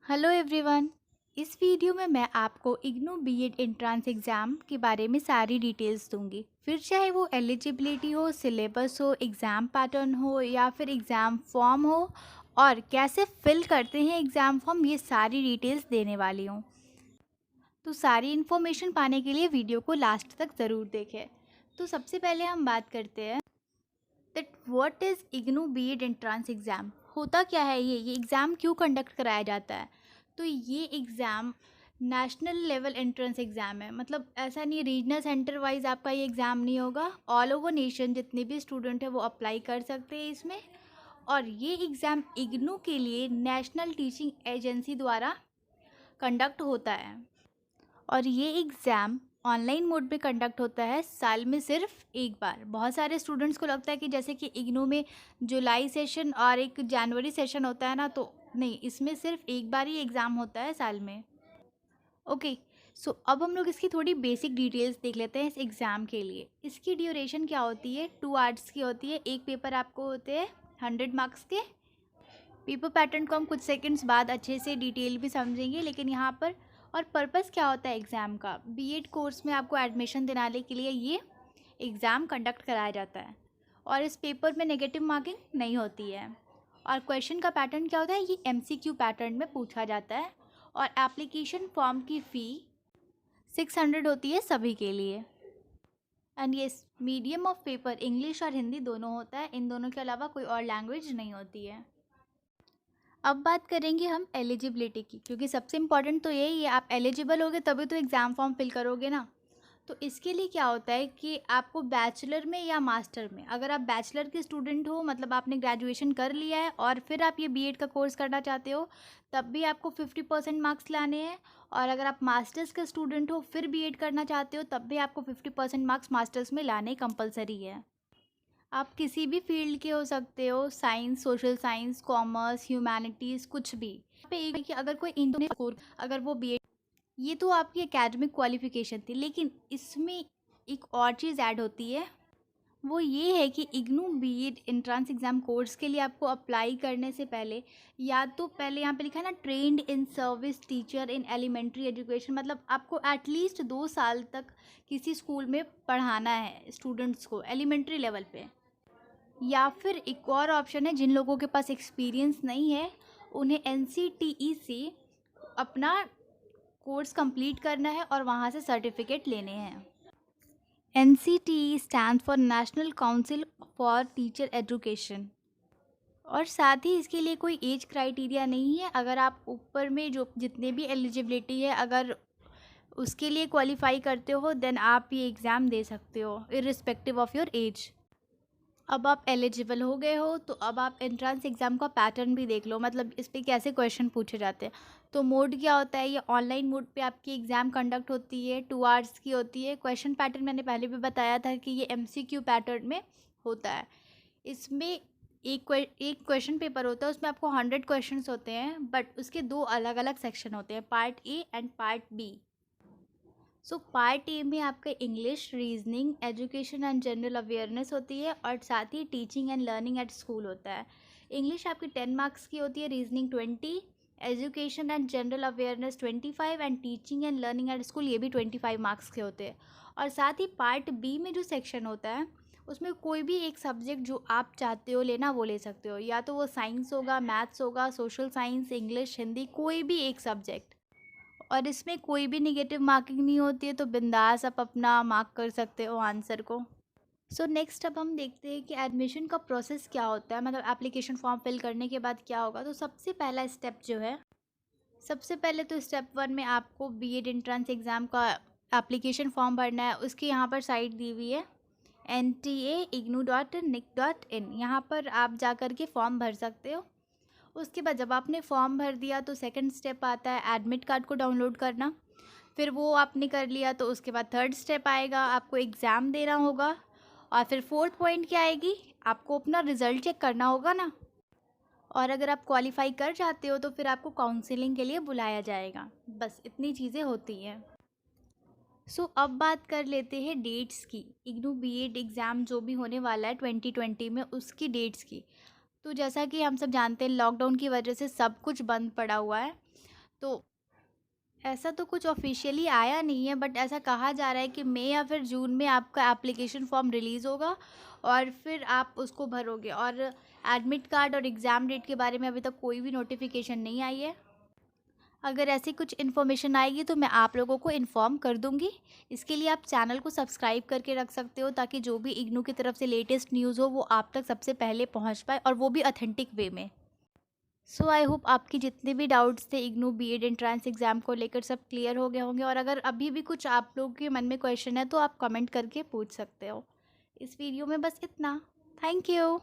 Hello everyone. इस video में मैं आपको इग्नू बीएड एंट्रेंस एग्ज़ाम के बारे में सारी डिटेल्स दूंगी। फिर चाहे वो एलिजिबिलिटी हो, सिलेबस हो, एग्ज़ाम पैटर्न हो या फिर एग्ज़ाम फॉर्म हो और कैसे फिल करते हैं एग्ज़ाम फॉर्म, ये सारी डिटेल्स देने वाली हूँ। तो सारी इन्फॉर्मेशन पाने के लिए वीडियो को लास्ट तक ज़रूर देखें। तो सबसे पहले हम बात करते हैं that what is IGNOU B Ed entrance exam. होता क्या है ये एग्ज़ाम क्यों कंडक्ट कराया जाता है। तो ये exam national level entrance exam है। मतलब ऐसा नहीं रीजनल सेंटर वाइज आपका ये एग्ज़ाम नहीं होगा। ऑल ओवर नेशन जितने भी स्टूडेंट हैं वो अप्लाई कर सकते हैं इसमें। और ये एग्ज़ाम इग्नू के लिए नेशनल टीचिंग एजेंसी द्वारा कंडक्ट होता है। और ये एग्ज़ाम ऑनलाइन मोड पे कंडक्ट होता है साल में सिर्फ एक बार। बहुत सारे स्टूडेंट्स को लगता है कि जैसे कि इग्नू में जुलाई सेशन और एक जनवरी सेशन होता है ना, तो नहीं, इसमें सिर्फ एक बार ही एग्ज़ाम होता है साल में। ओके, सो अब हम लोग इसकी थोड़ी बेसिक डिटेल्स देख लेते हैं इस एग्ज़ाम के लिए। इसकी ड्यूरेशन क्या होती है, 2 आवर्स की होती है। एक पेपर आपको होते हैं 100 मार्क्स के। पेपर पैटर्न को हम कुछ सेकंड्स बाद अच्छे से डिटेल भी समझेंगे, लेकिन यहाँ पर और पर्पस क्या होता है एग्ज़ाम का, बीएड कोर्स में आपको एडमिशन दिलाने के लिए ये एग्ज़ाम कंडक्ट कराया जाता है। और इस पेपर में नेगेटिव मार्किंग नहीं होती है। और क्वेश्चन का पैटर्न क्या होता है, ये एमसीक्यू पैटर्न में पूछा जाता है। और एप्लीकेशन फॉर्म की फ़ी 600 होती है सभी के लिए। एंड ये मीडियम ऑफ पेपर इंग्लिश और हिंदी दोनों होता है। इन दोनों के अलावा कोई और लैंग्वेज नहीं होती है। अब बात करेंगे हम एलिजिबिलिटी की, क्योंकि सबसे इम्पॉर्टेंट तो यही है, आप एलिजिबल होगे तभी तो एग्ज़ाम फॉर्म फिल करोगे ना। तो इसके लिए क्या होता है कि आपको बैचलर में या मास्टर में, अगर आप बैचलर के स्टूडेंट हो, मतलब आपने ग्रेजुएशन कर लिया है और फिर आप ये बीएड का कोर्स करना चाहते हो, तब भी आपको 50% मार्क्स लाने हैं। और अगर आप मास्टर्स के स्टूडेंट हो फिर बीएड करना चाहते हो, तब भी आपको 50% मार्क्स मास्टर्स में लाने कंपलसरी है। आप किसी भी फील्ड के हो सकते हो, science, social science, commerce, humanities, कुछ भी। यहाँ पे एक है कि अगर कोई इंटर स्कोर, अगर वो बीएड, ये तो आपकी एकेडमिक क्वालिफिकेशन थी, लेकिन इसमें एक और चीज़ ऐड होती है। वो ये है कि IGNOU B Ed entrance exam course के लिए आपको अप्लाई करने से पहले, या तो पहले यहाँ पे लिखा है ना, trained in service teacher in elementary education, मतलब आपको एटलीस्ट 2 साल तक किसी स्कूल में पढ़ाना है स्टूडेंट्स को एलिमेंट्री लेवल पे। या फिर एक और ऑप्शन है, जिन लोगों के पास एक्सपीरियंस नहीं है उन्हें एनसीटीई से अपना कोर्स कंप्लीट करना है और वहाँ से सर्टिफिकेट लेने हैं। NCTE stand for national council for teacher education. और साथ ही इसके लिए कोई एज क्राइटेरिया नहीं है। अगर आप ऊपर में जो जितने भी एलिजिबिलिटी है, अगर उसके लिए क्वालिफाई करते हो, देन आप ये एग्ज़ाम दे सकते हो इर्रिस्पेक्टिव ऑफ योर एज। अब आप एलिजिबल हो गए हो, तो अब आप एंट्रेंस एग्ज़ाम का पैटर्न भी देख लो, मतलब इस पे कैसे क्वेश्चन पूछे जाते हैं। तो मोड क्या होता है, ये ऑनलाइन मोड पे आपकी एग्ज़ाम कंडक्ट होती है, 2 आवर्स की होती है। क्वेश्चन पैटर्न मैंने पहले भी बताया था कि ये एमसीक्यू पैटर्न में होता है। इसमें एक क्वेश्चन पेपर होता है, उसमें आपको 100 क्वेश्चंस होते हैं, बट उसके 2 अलग अलग सेक्शन होते हैं, part A and part B. So part A में आपका English, reasoning, education and general awareness होती है, और साथ ही teaching and learning at school होता है। इंग्लिश आपकी 10 मार्क्स की होती है, reasoning 20, education and general awareness 25 and teaching and learning at school ये भी 25 मार्क्स के होते हैं। और साथ ही पार्ट बी में जो सेक्शन होता है, उसमें कोई भी एक सब्जेक्ट जो आप चाहते हो लेना वो ले सकते हो, या तो वो साइंस होगा, मैथ्स होगा, सोशल साइंस, इंग्लिश, हिंदी, कोई भी एक सब्जेक्ट। और इसमें कोई भी नेगेटिव मार्किंग नहीं होती है, तो बिंदास आप अपना मार्क कर सकते हो आंसर को। सो नेक्स्ट अब हम देखते हैं कि एडमिशन का प्रोसेस क्या होता है, मतलब एप्लीकेशन फॉर्म फिल करने के बाद क्या होगा। तो सबसे पहला स्टेप जो है, सबसे पहले तो स्टेप 1 में आपको बीएड एंट्रेंस एग्ज़ाम का एप्लीकेशन फॉर्म भरना है। उसकी यहाँ पर साइट दी हुई है nta.ignu.nic.in, यहाँ पर आप जा कर के फॉर्म भर सकते हो। उसके बाद जब आपने फॉर्म भर दिया तो सेकंड स्टेप आता है एडमिट कार्ड को डाउनलोड करना। फिर वो आपने कर लिया तो उसके बाद थर्ड स्टेप आएगा, आपको एग्ज़ाम देना होगा। और फिर फोर्थ पॉइंट क्या आएगी, आपको अपना रिज़ल्ट चेक करना होगा ना। और अगर आप क्वालिफाई कर जाते हो तो फिर आपको काउंसलिंग के लिए बुलाया जाएगा। बस इतनी चीज़ें होती हैं। सो अब बात कर लेते हैं डेट्स की। इग्नू बीएड एग्ज़ाम जो भी होने वाला है 2020 में, उसकी डेट्स की। तो जैसा कि हम सब जानते हैं, लॉकडाउन की वजह से सब कुछ बंद पड़ा हुआ है। तो ऐसा तो कुछ ऑफ़िशियली आया नहीं है, बट ऐसा कहा जा रहा है कि मई या फिर जून में आपका एप्लीकेशन फ़ॉर्म रिलीज़ होगा और फिर आप उसको भरोगे। और एडमिट कार्ड और एग्ज़ाम डेट के बारे में अभी तक कोई भी नोटिफ़िकेशन नहीं आई है। अगर ऐसी कुछ इन्फॉर्मेशन आएगी तो मैं आप लोगों को इन्फॉर्म कर दूँगी। इसके लिए आप चैनल को सब्सक्राइब करके रख सकते हो, ताकि जो भी इग्नू की तरफ से लेटेस्ट न्यूज़ हो वो आप तक सबसे पहले पहुँच पाए, और वो भी ऑथेंटिक वे में। सो आई होप आपकी जितने भी डाउट्स थे इग्नू बीएड एंट्रेंस एग्ज़ाम को लेकर सब क्लियर हो गए होंगे, और अगर अभी भी कुछ आप लोगों के मन में क्वेश्चन है तो आप कमेंट करके पूछ सकते हो। इस वीडियो में बस इतना। Thank you.